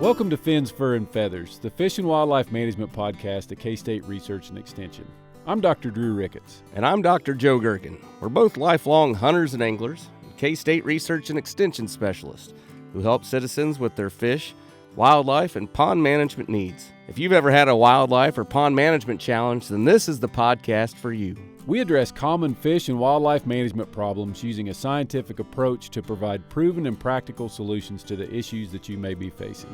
Welcome to Fins, Fur, and Feathers, the Fish and Wildlife Management podcast at K-State Research and Extension. I'm Dr. Drew Ricketts. And I'm Dr. Joe Gergen. We're both lifelong hunters and anglers, K-State Research and Extension specialists who help citizens with their fish, wildlife, and pond management needs. If you've ever had a wildlife or pond management challenge, then this is the podcast for you. We address common fish and wildlife management problems using a scientific approach to provide proven and practical solutions to the issues that you may be facing.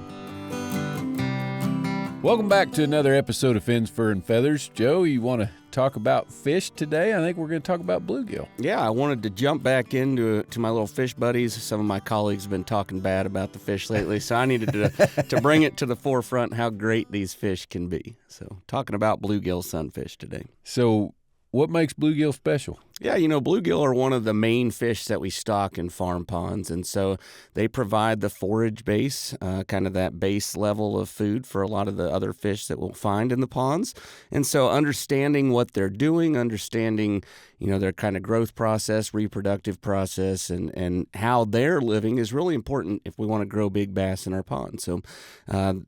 Welcome back to another episode of Fins, Fur, and Feathers. Joe, you want to talk about fish today? I think we're going to talk about bluegill. Yeah, I wanted to jump back into my little fish buddies. Some of my colleagues have been talking bad about the fish lately, so I needed to bring it to the forefront how great these fish can be. So talking about bluegill sunfish today. So what makes bluegill special? Yeah, bluegill are one of the main fish that we stock in farm ponds, and so they provide the forage base, kind of that base level of food for a lot of the other fish that we'll find in the ponds. And so understanding what they're doing, understanding, their kind of growth process, reproductive process, and how they're living is really important if we want to grow big bass in our pond. So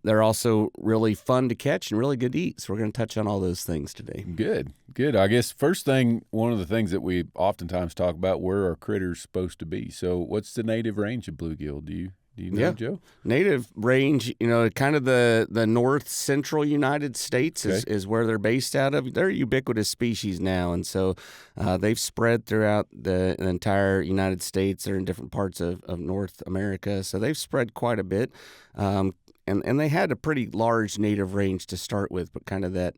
they're also really fun to catch and really good to eat. So we're going to touch on all those things today. Good. I guess first thing, one of the things that we oftentimes talk about, where are critters supposed to be? So what's the native range of bluegill? Do you know, Joe? Native range, kind of the north central United States is where they're based out of. They're a ubiquitous species now, and so they've spread throughout the entire United States. They're in different parts of North America, so they've spread quite a bit. And they had a pretty large native range to start with, but kind of that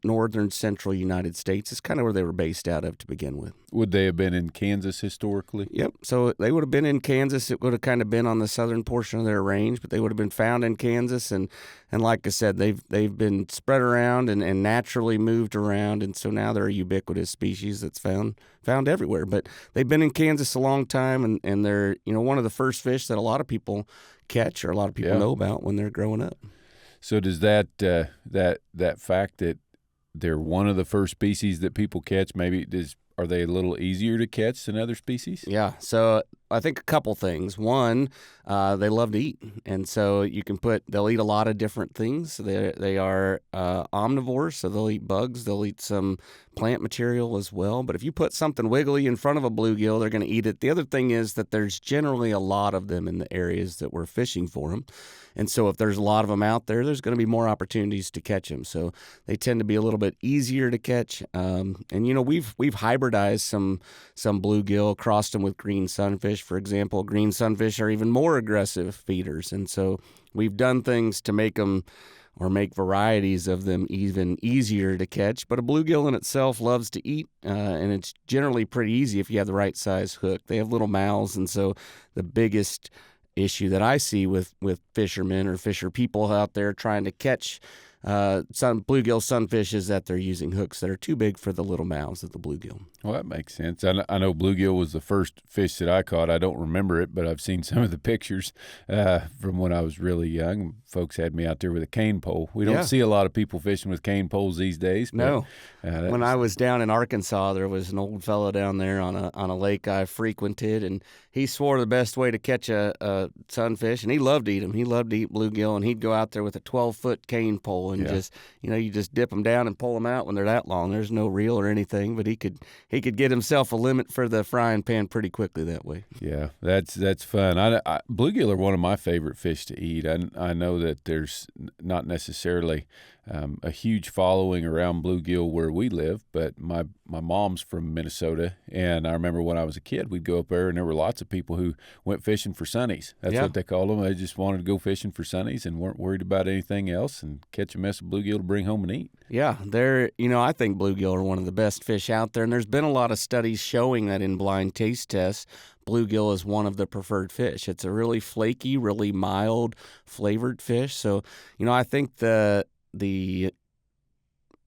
northern central United States is kind of where they were based out of to begin with. Would they have been in Kansas historically? Yep. So they would have been in Kansas. It would have kind of been on the southern portion of their range, but they would have been found in Kansas. And like I said, they've been spread around and naturally moved around, and so now they're a ubiquitous species that's found everywhere. But they've been in Kansas a long time, and they're one of the first fish that a lot of people catch or a lot of people know about when they're growing up. So does that fact that they're one of the first species that people catch, are they a little easier to catch than other species? Yeah, so I think a couple things. One, they love to eat, and so they'll eat a lot of different things. They are omnivores, so they'll eat bugs. They'll eat some plant material as well. But if you put something wiggly in front of a bluegill, they're going to eat it. The other thing is that there's generally a lot of them in the areas that we're fishing for them. And so if there's a lot of them out there, there's going to be more opportunities to catch them. So they tend to be a little bit easier to catch. And we've hybridized some bluegill, crossed them with green sunfish. For example, green sunfish are even more aggressive feeders. And so we've done things to make them or make varieties of them even easier to catch. But a bluegill in itself loves to eat, and it's generally pretty easy if you have the right size hook. They have little mouths, and so the biggest issue that I see with fishermen or fisher people out there trying to catch some bluegill sunfish is that they're using hooks that are too big for the little mouths of the bluegill. Well, that makes sense. I know bluegill was the first fish that I caught. I don't remember it, but I've seen some of the pictures from when I was really young. Folks had me out there with a cane pole. We don't see a lot of people fishing with cane poles these days. But, no. When I was down in Arkansas, there was an old fellow down there on a lake I frequented, and he swore the best way to catch a sunfish, and he loved to eat them. He loved to eat bluegill, and he'd go out there with a 12-foot cane pole and you just dip them down and pull them out when they're that long. There's no reel or anything, but he could get himself a limit for the frying pan pretty quickly that way. Yeah, that's fun. Bluegill are one of my favorite fish to eat. I know that there's not necessarily a huge following around bluegill where we live, but my mom's from Minnesota, and I remember when I was a kid, we'd go up there, and there were lots of people who went fishing for sunnies. That's what they called them. They just wanted to go fishing for sunnies and weren't worried about anything else and catch a mess of bluegill to bring home and eat. Yeah, I think bluegill are one of the best fish out there, and there's been a lot of studies showing that in blind taste tests, bluegill is one of the preferred fish. It's a really flaky, really mild flavored fish. So, I think the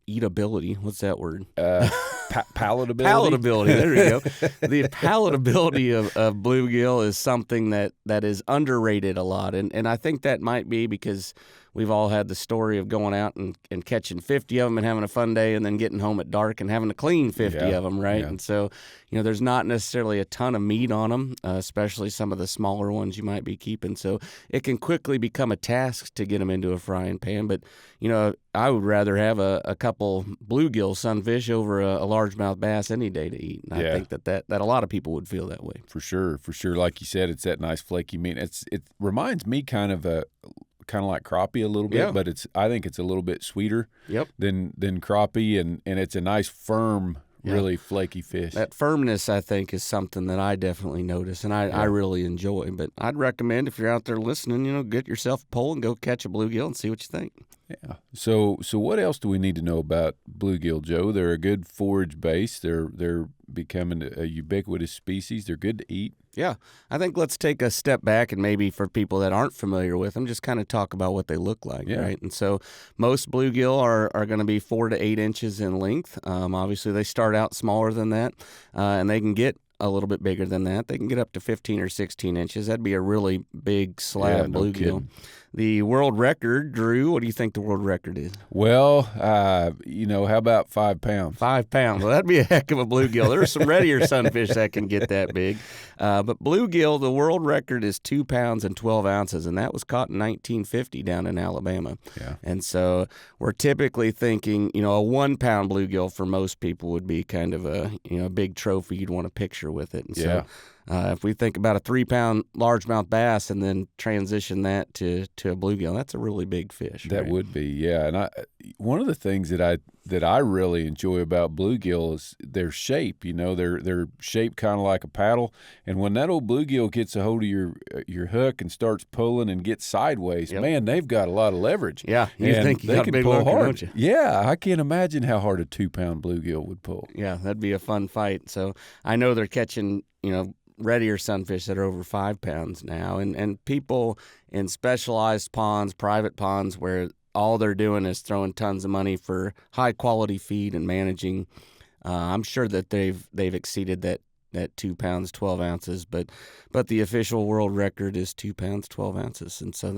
eatability, what's that word? Palatability. Palatability, there we go. The palatability of bluegill is something that is underrated a lot. And I think that might be because we've all had the story of going out and catching 50 of them and having a fun day, and then getting home at dark and having to clean 50 of them, right? Yeah. And so, there's not necessarily a ton of meat on them, especially some of the smaller ones you might be keeping. So it can quickly become a task to get them into a frying pan. But, I would rather have a couple bluegill sunfish over a largemouth bass any day to eat. And I think that a lot of people would feel that way. For sure. Like you said, it's that nice flaky meat. It reminds me kind of like crappie a little bit, but I think it's a little bit sweeter than crappie, and it's a nice firm, really flaky fish. That firmness, I think, is something that I definitely notice, and I really enjoy. But I'd recommend, if you're out there listening, get yourself a pole and go catch a bluegill and see what you think. Yeah. So what else do we need to know about bluegill, Joe? They're a good forage base. They're becoming a ubiquitous species. They're good to eat. Yeah. I think let's take a step back, and maybe for people that aren't familiar with them, just kind of talk about what they look like, right? And so most bluegill are going to be 4 to 8 inches in length. Obviously, they start out smaller than that, and they can get a little bit bigger than that. They can get up to 15 or 16 inches. That'd be a really big slab bluegill. Kidding. The world record, Drew, what do you think the world record is? Well, how about 5 pounds? 5 pounds. Well, that'd be a heck of a bluegill. There's some readier sunfish that can get that big. But bluegill, the world record is 2 pounds and 12 ounces, and that was caught in 1950 down in Alabama. Yeah. And so we're typically thinking, a 1 pound bluegill for most people would be kind of a big trophy you'd want a picture with it. And so if we think about a 3 pound largemouth bass and then transition that to a bluegill, that's a really big fish. That would be, yeah. And one of the things that I really enjoy about bluegill is their shape. They're shaped kind of like a paddle, and when that old bluegill gets a hold of your hook and starts pulling and gets sideways, man, they've got a lot of leverage. Yeah, you think you they got can a big pull hook, hard. don't you? Yeah, I can't imagine how hard a 2 pound bluegill would pull. Yeah, that'd be a fun fight. So I know they're catching, readier sunfish that are over 5 pounds now, and people in specialized ponds, private ponds, where all they're doing is throwing tons of money for high quality feed and managing. I'm sure that they've exceeded that 2 pounds 12 ounces, but the official world record is 2 pounds 12 ounces, and so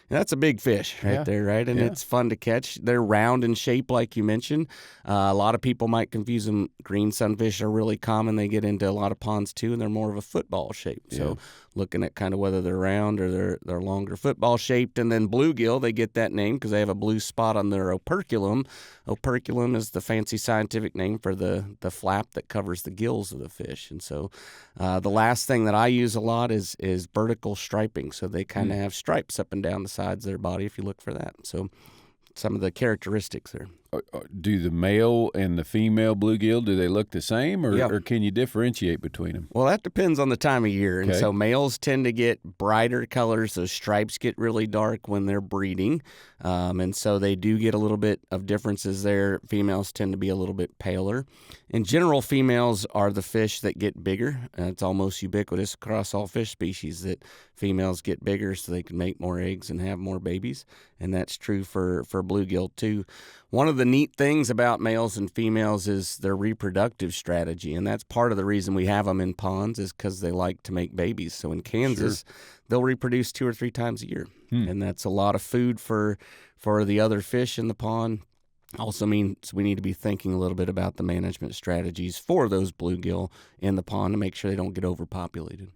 that's a big fish right there, right? And it's fun to catch. They're round in shape, like you mentioned. A lot of people might confuse them. Green sunfish are really common. They get into a lot of ponds too, and they're more of a football shape. So looking at kind of whether they're round or they're longer football shaped. And then bluegill, they get that name because they have a blue spot on their operculum. Operculum is the fancy scientific name for the flap that covers the gills of the fish. And so the last thing that I use a lot is vertical striping. So they kind of have stripes up and down the sides of their body if you look for that. So some of the characteristics there. Do the male and the female bluegill, do they look the same, or can you differentiate between them? Well, that depends on the time of year. And so males tend to get brighter colors. Those stripes get really dark when they're breeding. And so they do get a little bit of differences there. Females tend to be a little bit paler. In general, females are the fish that get bigger. It's almost ubiquitous across all fish species that females get bigger so they can make more eggs and have more babies. And that's true for bluegill too. One of the neat things about males and females is their reproductive strategy, and that's part of the reason we have them in ponds is because they like to make babies. So in Kansas, they'll reproduce 2 or 3 times a year, and that's a lot of food for the other fish in the pond. Also means we need to be thinking a little bit about the management strategies for those bluegill in the pond to make sure they don't get overpopulated.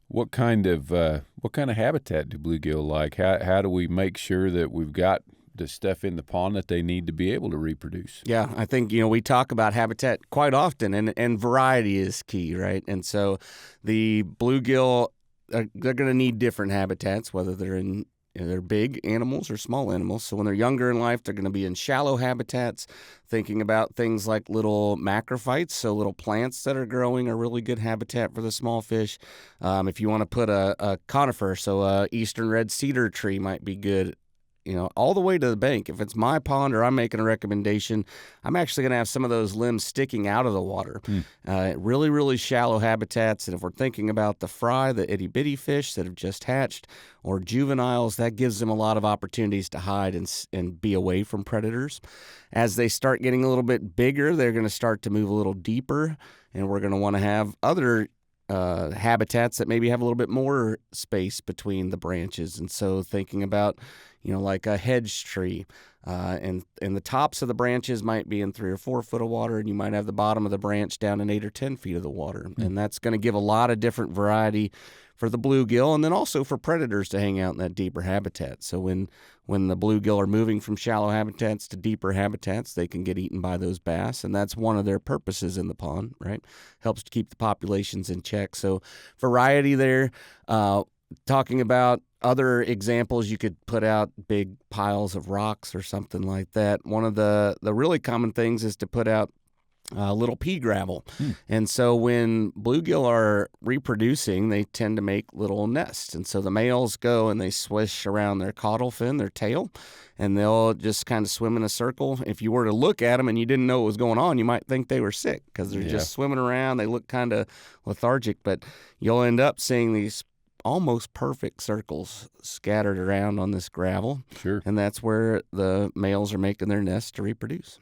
What kind of habitat do bluegill like? How do we make sure that we've got the stuff in the pond that they need to be able to reproduce? Yeah, I think, we talk about habitat quite often, and variety is key, right? And so the bluegill, they're going to need different habitats, whether they're big animals or small animals. So when they're younger in life, they're going to be in shallow habitats, thinking about things like little macrophytes, so little plants that are growing are really good habitat for the small fish. If you want to put a conifer, so a eastern red cedar tree might be good, all the way to the bank. If it's my pond or I'm making a recommendation, I'm actually going to have some of those limbs sticking out of the water. Really, really shallow habitats. And if we're thinking about the fry, the itty-bitty fish that have just hatched, or juveniles, that gives them a lot of opportunities to hide and be away from predators. As they start getting a little bit bigger, they're going to start to move a little deeper, and we're going to want to have other habitats that maybe have a little bit more space between the branches. And so thinking about, like a hedge tree, and the tops of the branches might be in 3 or 4 foot of water, and you might have the bottom of the branch down in 8 or 10 feet of the water. And that's going to give a lot of different variety for the bluegill, and then also for predators to hang out in that deeper habitat. So when the bluegill are moving from shallow habitats to deeper habitats, they can get eaten by those bass, and that's one of their purposes in the pond, right? Helps to keep the populations in check. So variety there. Talking about other examples, you could put out big piles of rocks or something like that. One of the really common things is to put out little pea gravel. And so when bluegill are reproducing, they tend to make little nests. And so the males go and they swish around their caudal fin, their tail, and they'll just kind of swim in a circle. If you were to look at them and you didn't know what was going on, you might think they were sick because they're just swimming around. They look kind of lethargic, but you'll end up seeing these almost perfect circles scattered around on this gravel. Sure. And that's where the males are making their nests to reproduce.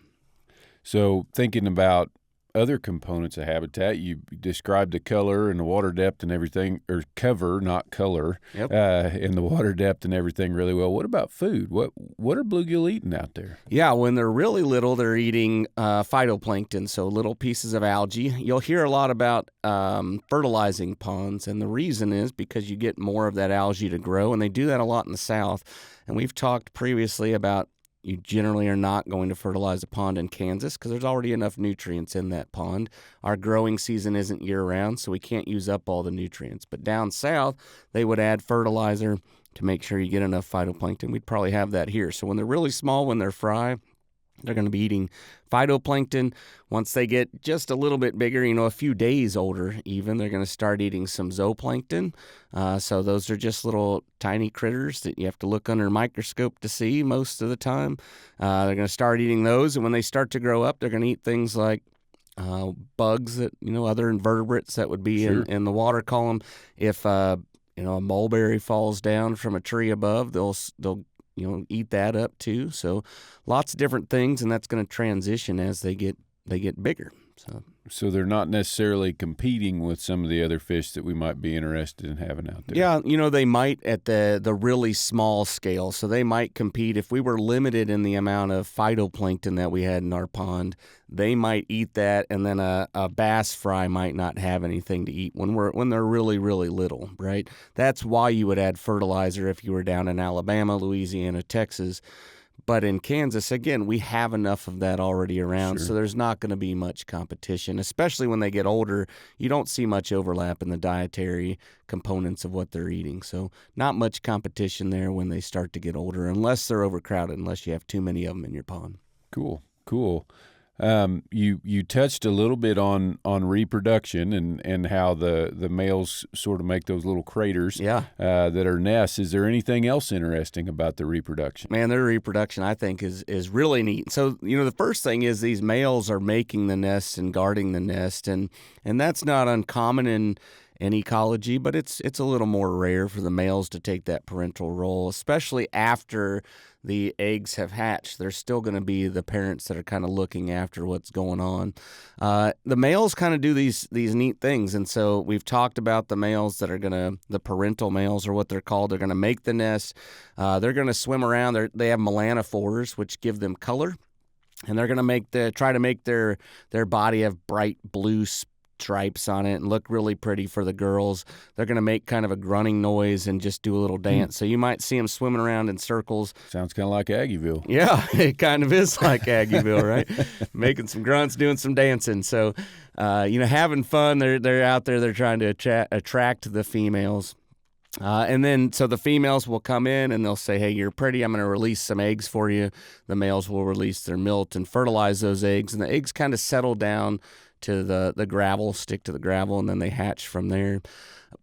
So thinking about other components of habitat, you described the color and the water depth and everything, or cover, not color, and the water depth and everything really well. What about food? What are bluegill eating out there? Yeah, when they're really little, they're eating phytoplankton, so little pieces of algae. You'll hear a lot about fertilizing ponds, and the reason is because you get more of that algae to grow, and they do that a lot in the South. And we've talked previously about you generally are not going to fertilize a pond in Kansas because there's already enough nutrients in that pond. Our growing season isn't year-round, so we can't use up all the nutrients. But down south, they would add fertilizer to make sure you get enough phytoplankton. We'd probably have that here. So when they're really small, when they're fry, they're going to be eating phytoplankton. Once they get just a little bit bigger, a few days older even, they're going to start eating some zooplankton. So those are just little tiny critters that you have to look under a microscope to see most of the time. They're going to start eating those, and when they start to grow up, they're going to eat things like bugs that, other invertebrates that would be in the water column. If, a mulberry falls down from a tree above, they'll eat that up too. So lots of different things, and that's going to transition as they get bigger. So they're not necessarily competing with some of the other fish that we might be interested in having out there. Yeah, they might at the really small scale. So they might compete. If we were limited in the amount of phytoplankton that we had in our pond, they might eat that, and then a bass fry might not have anything to eat when they're really, really little, right? That's why you would add fertilizer if you were down in Alabama, Louisiana, Texas. But in Kansas, again, we have enough of that already around, so there's not going to be much competition, especially when they get older. You don't see much overlap in the dietary components of what they're eating. So not much competition there when they start to get older, unless they're overcrowded, unless you have too many of them in your pond. Cool. You touched a little bit on reproduction and how the males sort of make those little craters that are nests. Is there anything else interesting about the reproduction? Man, their reproduction, I think, is really neat. So, the first thing is these males are making the nest and guarding the nest, and that's not uncommon in ecology, but it's a little more rare for the males to take that parental role, especially after the eggs have hatched. There's still going to be the parents that are kind of looking after what's going on. The males kind of do these neat things, and so we've talked about the males that are the parental males, or what they're called. They're going to make the nest. They're going to swim around. They have melanophores, which give them color, and they're going to try to make their body have bright blue stripes on it and look really pretty for the girls. They're going to make kind of a grunting noise and just do a little dance. So you might see them swimming around in circles. Sounds kind of like Aggieville. Yeah, it kind of is like Aggieville, right? Making some grunts, doing some dancing. So, having fun. They're out there. They're trying to attract the females. And then, so the females will come in and they'll say, hey, you're pretty. I'm going to release some eggs for you. The males will release their milk and fertilize those eggs. And the eggs kind of settle down to the gravel, stick to the gravel, and then they hatch from there.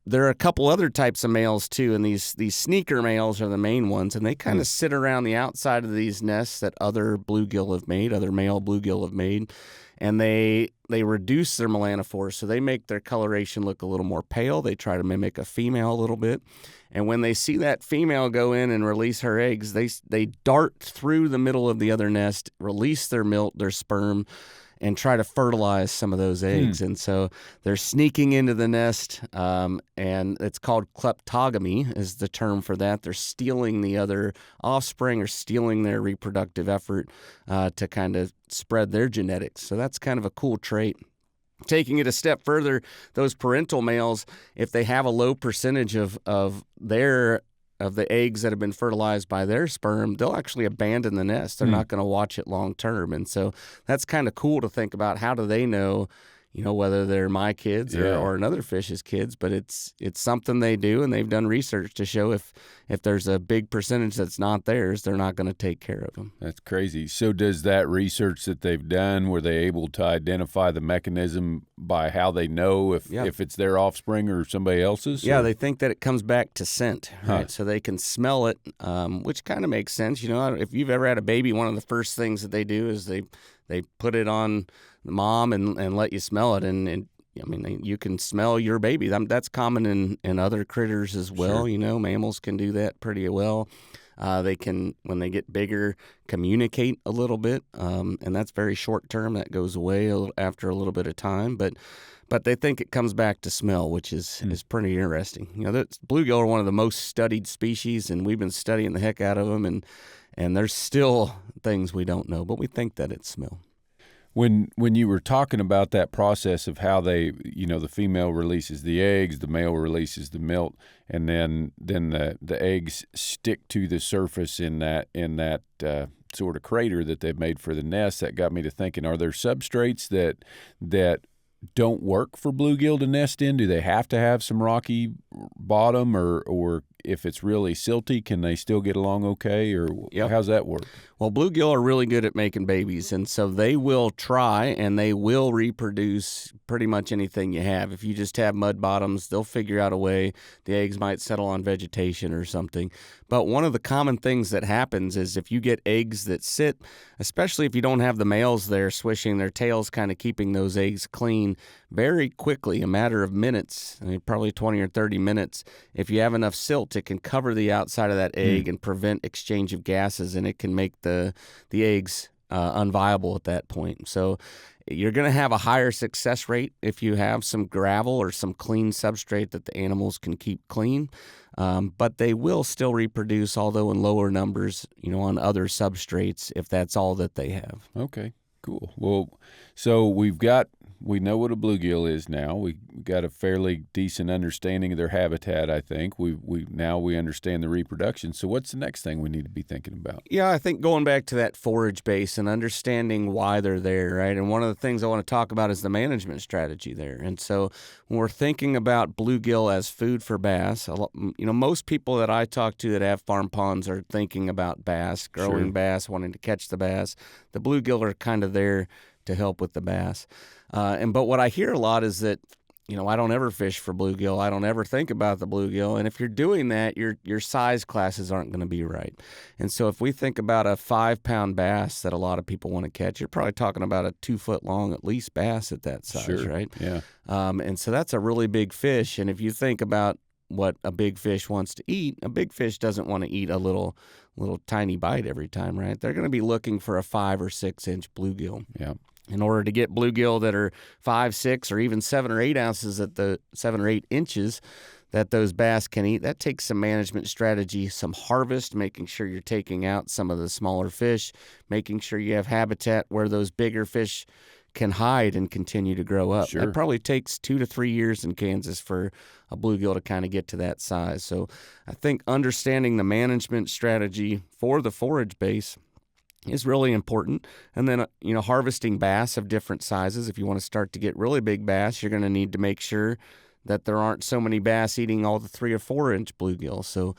There are a couple other types of males too, and these sneaker males are the main ones, and they kind of sit around the outside of these nests that other bluegill have made, other male bluegill have made, and they reduce their melanophores, so they make their coloration look a little more pale. They try to mimic a female a little bit, and when they see that female go in and release her eggs, they dart through the middle of the other nest, release their milk, their sperm, and try to fertilize some of those eggs. And so they're sneaking into the nest, and it's called kleptogamy is the term for that. They're stealing the other offspring or stealing their reproductive effort to kind of spread their genetics. So that's kind of a cool trait. Taking it a step further, those parental males, if they have a low percentage of the eggs that have been fertilized by their sperm, they'll actually abandon the nest. They're not going to watch it long term. And so that's kind of cool to think about. How do they know, whether they're my kids or another fish's kids? But it's something they do, and they've done research to show if there's a big percentage that's not theirs, they're not going to take care of them. That's crazy. So does that research that they've done, were they able to identify the mechanism by how they know if it's their offspring or somebody else's? Yeah, they think that it comes back to scent, right? So they can smell it, which kind of makes sense. If you've ever had a baby, one of the first things that they do is they put it on the mom and let you smell it, and you can smell your baby. That's common in other critters as well. Sure. Mammals can do that pretty well. They can, when they get bigger, communicate a little bit, and that's very short term. That goes away after a little bit of time, but they think it comes back to smell, which is pretty interesting. Bluegill are one of the most studied species, and we've been studying the heck out of them, and there's still things we don't know, but we think that it's smell. When you were talking about that process of how they, the female releases the eggs, the male releases the milk, and then the eggs stick to the surface in that sort of crater that they've made for the nest, that got me to thinking: are there substrates that don't work for bluegill to nest in? Do they have to have some rocky bottom, or if it's really silty, can they still get along okay, or how's that work? Well, bluegill are really good at making babies, and so they will try and they will reproduce pretty much anything you have. If you just have mud bottoms, they'll figure out a way. The eggs might settle on vegetation or something. But one of the common things that happens is if you get eggs that sit, especially if you don't have the males there swishing their tails, kind of keeping those eggs clean, very quickly, a matter of minutes, probably 20 or 30 minutes, if you have enough silt, it can cover the outside of that egg and prevent exchange of gases, and it can make the eggs unviable at that point. So you're going to have a higher success rate if you have some gravel or some clean substrate that the animals can keep clean, but they will still reproduce, although in lower numbers, on other substrates, if that's all that they have. Okay, cool. Well, so we know what a bluegill is now. We got a fairly decent understanding of their habitat, I think. We understand the reproduction. So what's the next thing we need to be thinking about? Yeah, I think going back to that forage base and understanding why they're there, right? And one of the things I want to talk about is the management strategy there. And so when we're thinking about bluegill as food for bass, most people that I talk to that have farm ponds are thinking about bass, growing bass, wanting to catch the bass. The bluegill are kind of there to help with the bass. But what I hear a lot is that, I don't ever fish for bluegill. I don't ever think about the bluegill. And if you're doing that, your size classes aren't going to be right. And so if we think about a 5-pound bass that a lot of people want to catch, you're probably talking about a 2-foot long at least bass at that size, right? Yeah. And so that's a really big fish. And if you think about what a big fish wants to eat, a big fish doesn't want to eat a little tiny bite every time, right? They're going to be looking for a 5 or 6 inch bluegill. Yeah. In order to get bluegill that are 5, 6, or even 7 or 8 ounces at the 7 or 8 inches that those bass can eat, that takes some management strategy, some harvest, making sure you're taking out some of the smaller fish, making sure you have habitat where those bigger fish can hide and continue to grow up. Sure. That probably takes 2 to 3 years in Kansas for a bluegill to kind of get to that size. So I think understanding the management strategy for the forage base is really important. And then, harvesting bass of different sizes. If you want to start to get really big bass, you're going to need to make sure that there aren't so many bass eating all the 3 or 4 inch bluegill. So,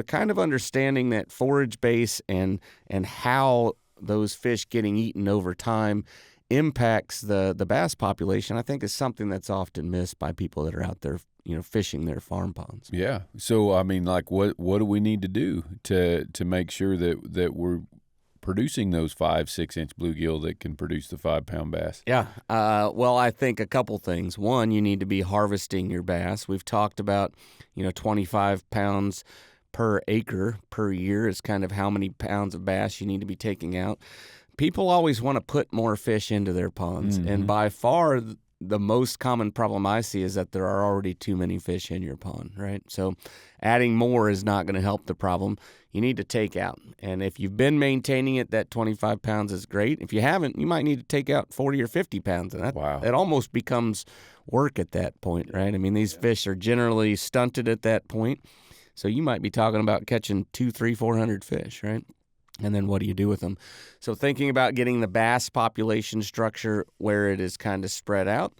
kind of understanding that forage base and how those fish getting eaten over time impacts the bass population, I think is something that's often missed by people that are out there, fishing their farm ponds. Yeah. So, what do we need to do to make sure that we're producing those 5, 6 inch bluegill that can produce the 5-pound bass? Yeah. Well, I think a couple things. One, you need to be harvesting your bass. We've talked about, 25 pounds per acre per year is kind of how many pounds of bass you need to be taking out. People always want to put more fish into their ponds, Mm-hmm. and by far the most common problem I see is that there are already too many fish in your pond, right? So adding more is not going to help the problem. You need to take out. And if you've been maintaining it, that 25 pounds is great. If you haven't, you might need to take out 40 or 50 pounds. And that almost becomes work at that point, right? I mean, these fish are generally stunted at that point. So you might be talking about catching 200, 300, 400 fish, right? And then what do you do with them? So thinking about getting the bass population structure where it is kind of spread out,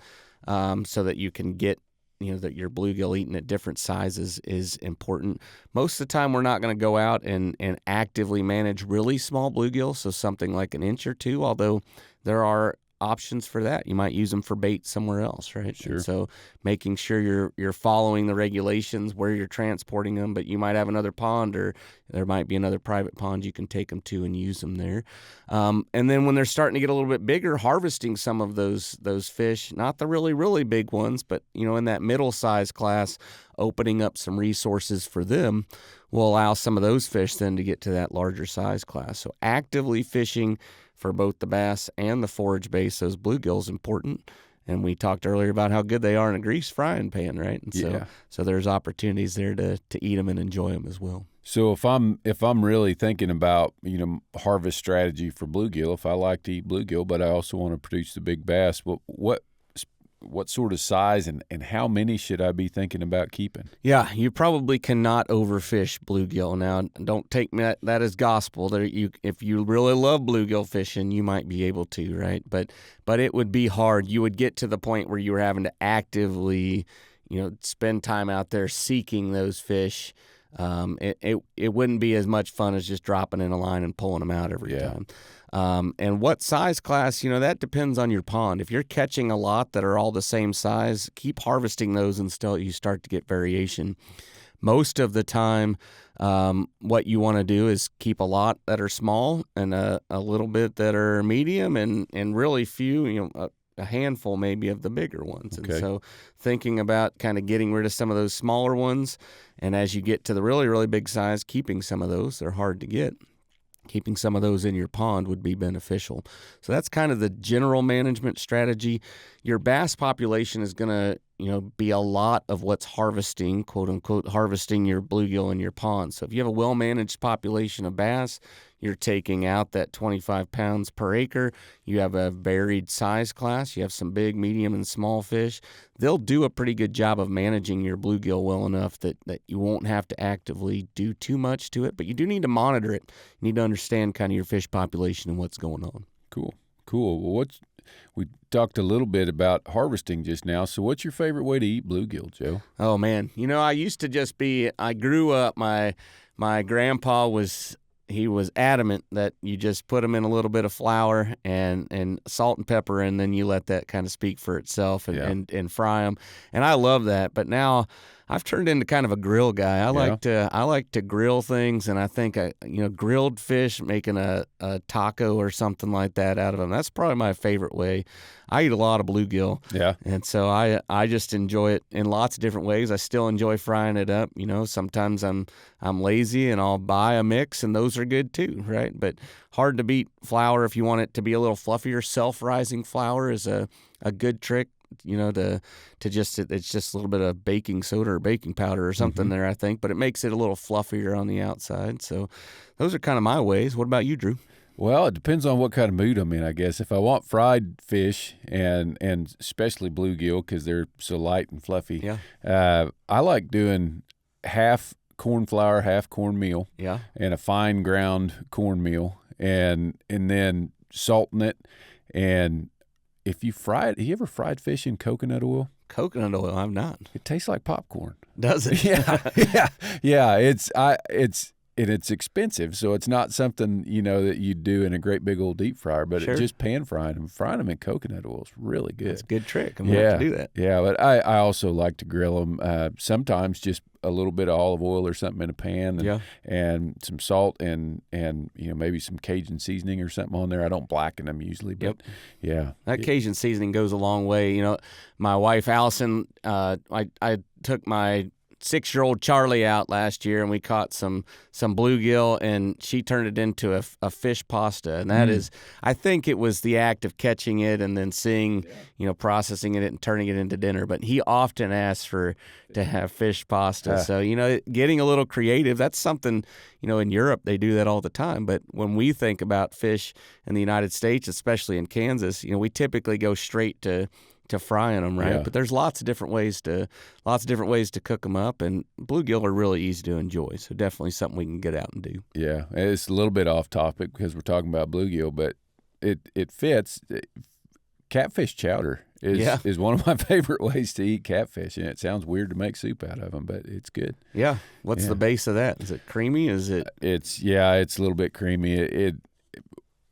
so that you can get, that your bluegill eating at different sizes is important. Most of the time, we're not going to go out and actively manage really small bluegill, so something like an inch or two, although there are options for that. You might use them for bait somewhere else, right? Sure. And so making sure you're following the regulations where you're transporting them, but you might have another pond, or there might be another private pond you can take them to and use them there. And then when they're starting to get a little bit bigger, harvesting some of those fish, not the really, really big ones, but in that middle size class, opening up some resources for them will allow some of those fish then to get to that larger size class. So actively fishing for both the bass and the forage base, those bluegill is important. And we talked earlier about how good they are in a grease frying pan, right? And so there's opportunities there to eat them and enjoy them as well. So if I'm really thinking about harvest strategy for bluegill, if I like to eat bluegill, but I also want to produce the big bass, what sort of size and how many should I be thinking about keeping? Yeah, you probably cannot overfish bluegill. Now, don't take that as gospel. If you really love bluegill fishing, you might be able to, right? But it would be hard. You would get to the point where you were having to actively, spend time out there seeking those fish. It wouldn't be as much fun as just dropping in a line and pulling them out every time. And what size class, that depends on your pond. If you're catching a lot that are all the same size, keep harvesting those until you start to get variation. Most of the time, what you want to do is keep a lot that are small and a little bit that are medium, and really few, a handful maybe of the bigger ones. Okay. And so thinking about kind of getting rid of some of those smaller ones, and as you get to the really, really big size, keeping some of those. They're hard to get. Keeping some of those in your pond would be beneficial. So that's kind of the general management strategy. Your bass population is going to, be a lot of what's harvesting, quote unquote, harvesting your bluegill in your pond. So if you have a well-managed population of bass, you're taking out that 25 pounds per acre. You have a varied size class. You have some big, medium, and small fish. They'll do a pretty good job of managing your bluegill well enough that you won't have to actively do too much to it, but you do need to monitor it. You need to understand kind of your fish population and what's going on. Cool. Well, we talked a little bit about harvesting just now. So what's your favorite way to eat bluegill, Joe? Oh, man. I used to I grew up, my grandpa was adamant that you just put them in a little bit of flour and salt and pepper, and then you let that kind of speak for itself and fry them. And I love that. But now I've turned into kind of a grill guy. I like to grill things, and I think grilled fish, making a taco or something like that out of them. That's probably my favorite way. I eat a lot of bluegill. Yeah. And so I just enjoy it in lots of different ways. I still enjoy frying it up. Sometimes I'm lazy and I'll buy a mix, and those are good too, right? But hard to beat flour if you want it to be a little fluffier. Self-rising flour is a good trick. It's just a little bit of baking soda or baking powder or something there, I think, but it makes it a little fluffier on the outside. So those are kind of my ways. What about you, Drew? Well, it depends on what kind of mood I'm in, I guess. If I want fried fish and especially bluegill because they're so light and fluffy, I like doing half corn flour, half cornmeal, and a fine ground cornmeal, and then salting it. And if you fry it, have you ever fried fish in coconut oil? Coconut oil, I've not. It tastes like popcorn. Does it? Yeah. It's expensive, so it's not something that you do in a great big old deep fryer. But Sure. It's just pan frying them in coconut oil is really good. That's a good trick. I'm gonna have to do that. Yeah, but I also like to grill them. Sometimes just a little bit of olive oil or something in a pan, and some salt and maybe some Cajun seasoning or something on there. I don't blacken them usually, but that Cajun seasoning goes a long way. My wife Allison, I took my 6-year-old Charlie out last year, and we caught some bluegill, and she turned it into a fish pasta. And that is, I think it was the act of catching it and then seeing, processing it and turning it into dinner. But he often asks to have fish pasta. So, getting a little creative, that's something, in Europe they do that all the time. But when we think about fish in the United States, especially in Kansas, we typically go straight to frying them, right? Yeah. But there's lots of different ways to cook them up, and bluegill are really easy to enjoy. So definitely something we can get out and do. Yeah, it's a little bit off topic because we're talking about bluegill, but it fits. Catfish chowder is one of my favorite ways to eat catfish, and it sounds weird to make soup out of them, but it's good. Yeah. What's the base of that? Is it creamy? Is it? It's a little bit creamy.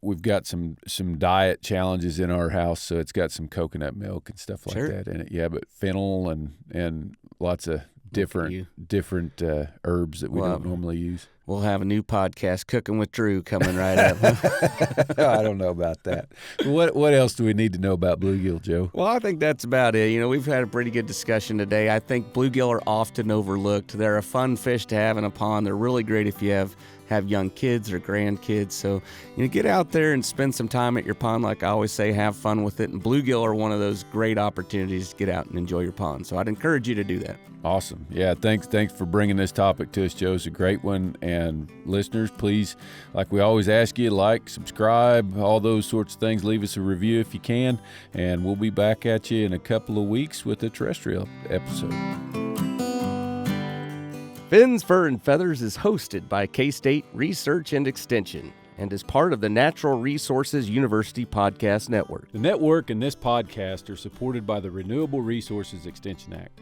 We've got some diet challenges in our house, so it's got some coconut milk and stuff like that in it. Yeah, but fennel and lots of different herbs that we don't normally use. We'll have a new podcast, Cooking with Drew, coming right up. I don't know about that. What else do we need to know about bluegill, Joe? Well, I think that's about it. We've had a pretty good discussion today. I think bluegill are often overlooked. They're a fun fish to have in a pond. They're really great if you have young kids or grandkids. So, get out there and spend some time at your pond. Like I always say, have fun with it. And bluegill are one of those great opportunities to get out and enjoy your pond. So I'd encourage you to do that. Awesome. Yeah, thanks for bringing this topic to us, Joe. It's a great one. And listeners, please, like we always ask you, like, subscribe, all those sorts of things. Leave us a review if you can. And we'll be back at you in a couple of weeks with a terrestrial episode. Fins, Fur, and Feathers is hosted by K-State Research and Extension and is part of the Natural Resources University Podcast Network. The network and this podcast are supported by the Renewable Resources Extension Act.